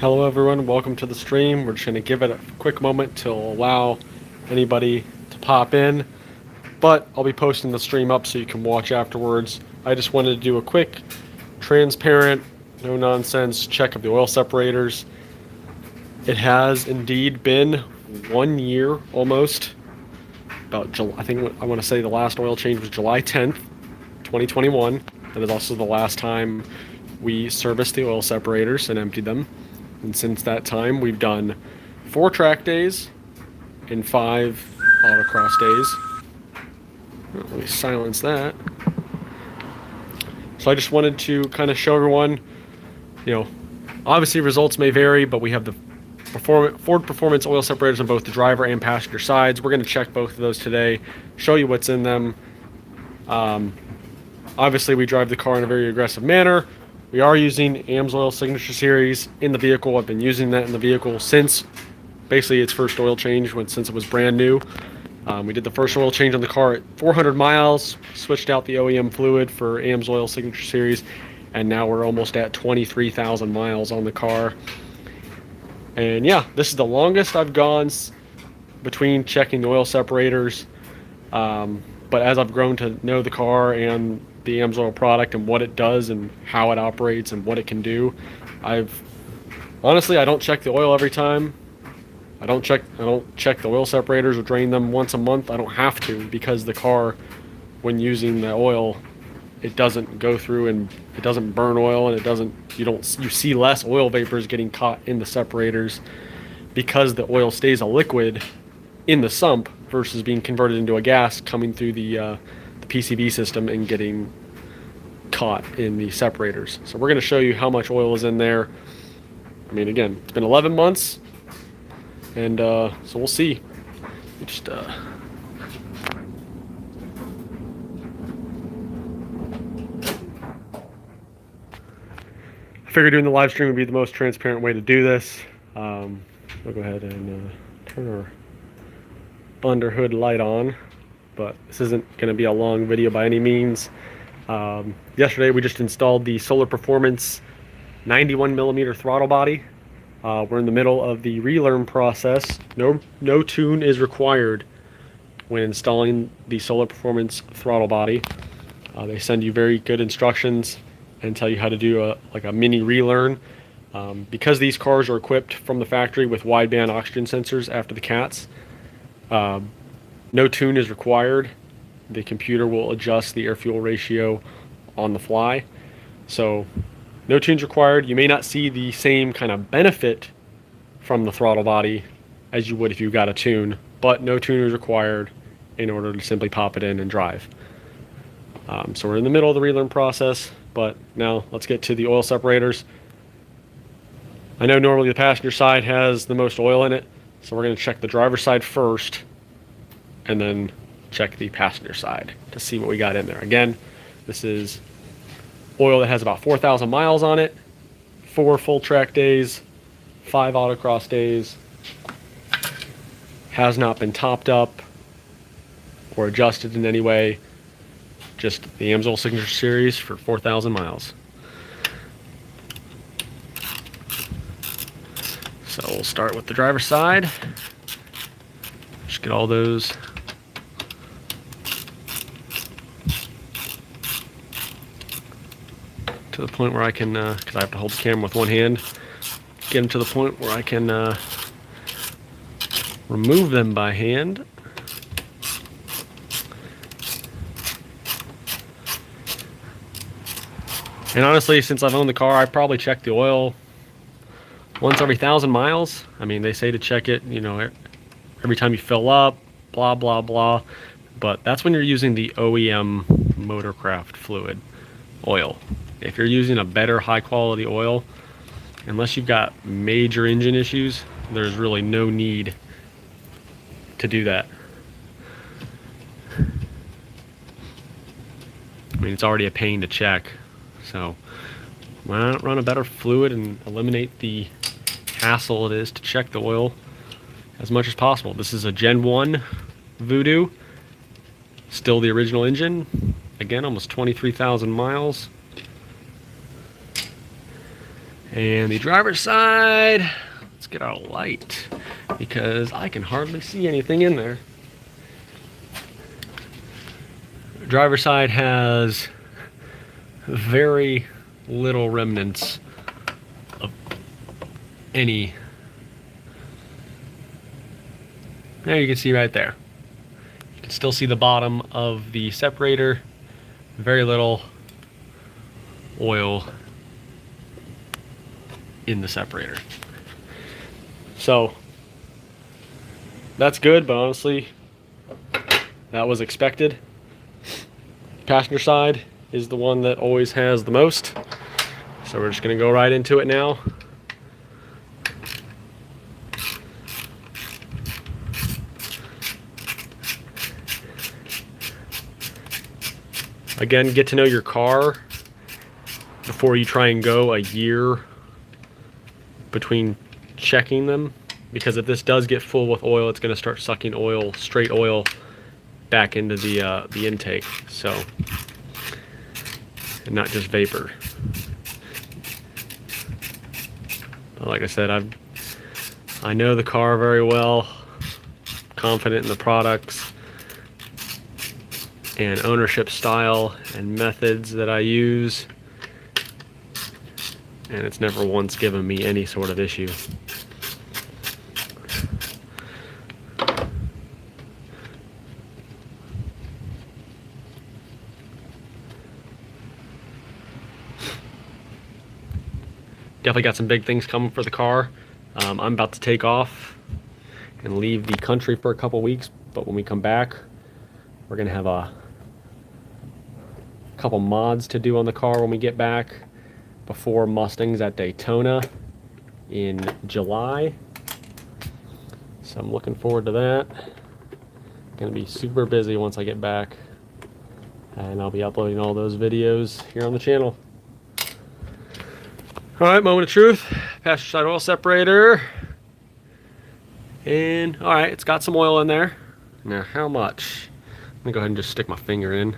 Hello everyone, welcome to the stream. We're just going to give it a quick moment to allow anybody to pop in, but I'll be posting the stream up so you can watch afterwards. I just wanted to do a quick, transparent, no nonsense check of the oil separators. It has indeed been 1 year almost. About July, I think I want to say the last oil change was July 10th, 2021. That is also the last time we serviced the oil separators and emptied them. And since that time, we've done 4 track days and 5 autocross days. Let me silence that. So I just wanted to kind of show everyone, obviously results may vary, but we have the Ford Performance oil separators on both the driver and passenger sides. We're going to check both of those today, show you what's in them. Obviously, we drive the car in a very aggressive manner. We are using AMSOIL Signature Series in the vehicle. I've been using that in the vehicle since basically its first oil change, since it was brand new. We did the first oil change on the car at 400 miles, switched out the OEM fluid for AMSOIL Signature Series, and now we're almost at 23,000 miles on the car. And yeah, this is the longest I've gone between checking the oil separators. But as I've grown to know the car and the AMSOIL product and what it does and how it operates and what it can do, honestly, I don't check the oil every time. I don't check the oil separators or drain them once a month. I don't have to, because the car, when using the oil, it doesn't go through and it doesn't burn oil, and you see less oil vapors getting caught in the separators because the oil stays a liquid in the sump versus being converted into a gas coming through the PCV system and getting caught in the separators. So we're going to show you how much oil is in there. I mean, again, it's been 11 months, and so we'll see. I figured doing the live stream would be the most transparent way to do this. We'll go ahead and turn our under hood light on, but this isn't going to be a long video by any means. Yesterday we just installed the Solar Performance 91mm throttle body. We're in the middle of the relearn process. No tune is required when installing the Solar Performance throttle body. They send you very good instructions and tell you how to do a mini relearn. Because these cars are equipped from the factory with wideband oxygen sensors after the CATs, no tune is required. The computer will adjust the air-fuel ratio on the fly. So no tunes required. You may not see the same kind of benefit from the throttle body as you would if you got a tune, but no tune is required in order to simply pop it in and drive. So we're in the middle of the relearn process, but now let's get to the oil separators. I know normally the passenger side has the most oil in it, so we're going to check the driver's side first and then check the passenger side to see what we got in there. Again, this is oil that has about 4,000 miles on it, 4 full track days, 5 autocross days, has not been topped up or adjusted in any way, just the AMSOIL Signature Series for 4,000 miles. So we'll start with the driver's side. Just get all those to the point where I can, because I have to hold the camera with one hand, get them to the point where I can remove them by hand. And honestly, since I've owned the car, I probably check the oil once every 1,000 miles. I mean, they say to check it, every time you fill up, blah, blah, blah. But that's when you're using the OEM Motorcraft fluid oil. If you're using a better high quality oil, unless you've got major engine issues, there's really no need to do that. I mean, it's already a pain to check, so why not run a better fluid and eliminate the hassle it is to check the oil as much as possible. This is a Gen 1 Voodoo, still the original engine. Again, almost 23,000 miles. And the driver's side, let's get our light because I can hardly see anything in there. Driver's side has very little remnants of any. There you can see right there. You can still see the bottom of the separator. Very little oil in the separator. So that's good, but honestly, that was expected. Passenger side is the one that always has the most. So we're just gonna go right into it now. Again, get to know your car before you try and go a year between checking them, because if this does get full with oil, it's going to start sucking oil, straight oil, back into the intake. So, and not just vapor. But like I said, I know the car very well, confident in the products and ownership style and methods that I use, and it's never once given me any sort of issue. Definitely got some big things coming for the car. I'm about to take off and leave the country for a couple weeks, but when we come back, we're gonna have a couple mods to do on the car when we get back before Mustangs at Daytona in July. So I'm looking forward to that. Gonna be super busy once I get back, and I'll be uploading all those videos here on the channel. All right, moment of truth. Passenger side oil separator. And all right, it's got some oil in there. Now how much? I'm gonna go ahead and just stick my finger in.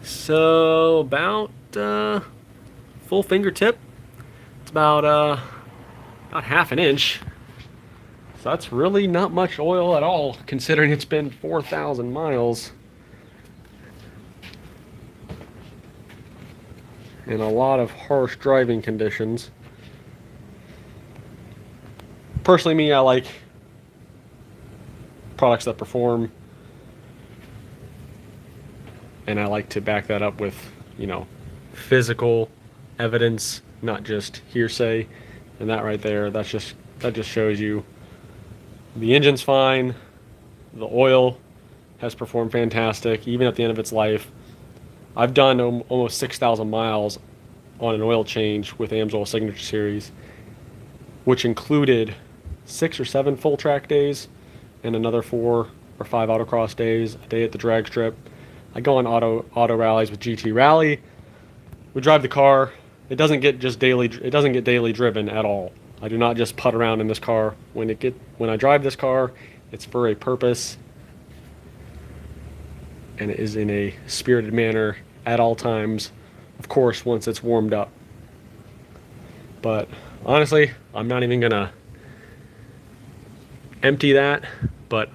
So about full fingertip. It's about half an inch. So that's really not much oil at all, considering it's been 4,000 miles. In a lot of harsh driving conditions. Personally, me, I like products that perform, and I like to back that up with, you know, physical evidence, not just hearsay. And that right there, that just shows you the engine's fine, the oil has performed fantastic, even at the end of its life. I've done almost 6,000 miles on an oil change with AMSOIL Signature Series, which included 6 or 7 full track days and another 4 or 5 autocross days, a day at the drag strip. I go on auto rallies with GT Rally. We drive the car. It doesn't get daily driven at all. I do not just putt around in this car. When I drive this car, it's for a purpose, and it is in a spirited manner at all times, of course, once it's warmed up. But honestly, I'm not even gonna empty that. But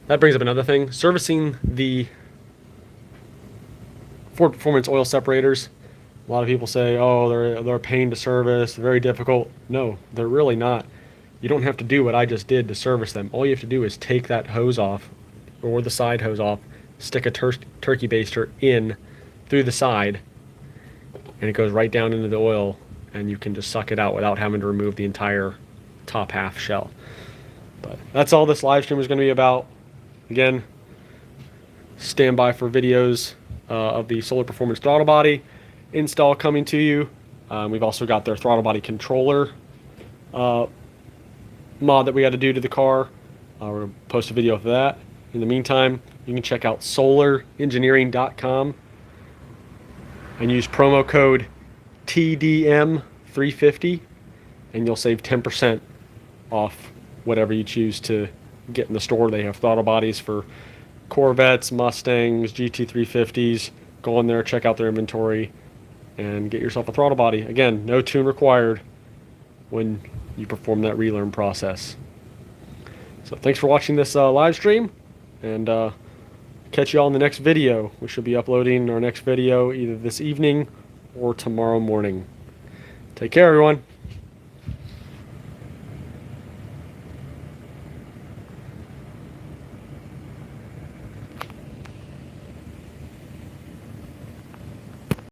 that brings up another thing. Servicing the Ford Performance oil separators. A lot of people say, oh, they're a pain to service, they're very difficult. No, they're really not. You don't have to do what I just did to service them. All you have to do is take that hose off, or the side hose off, stick a turkey baster in through the side, and it goes right down into the oil, and you can just suck it out without having to remove the entire top half shell. But that's all this live stream is going to be about. Again, stand by for videos of the Solar Performance throttle body install coming to you. We've also got their throttle body controller mod that we got to do to the car. We're going to post a video of that. In the meantime, you can check out solarengineering.com and use promo code TDM350, and you'll save 10% off whatever you choose to get in the store. They have throttle bodies for Corvettes, Mustangs, GT350s, go in there, check out their inventory, and get yourself a throttle body. Again, no tune required when you perform that relearn process. So thanks for watching this live stream, and catch you all in the next video. We should be uploading our next video either this evening or tomorrow morning. Take care, everyone.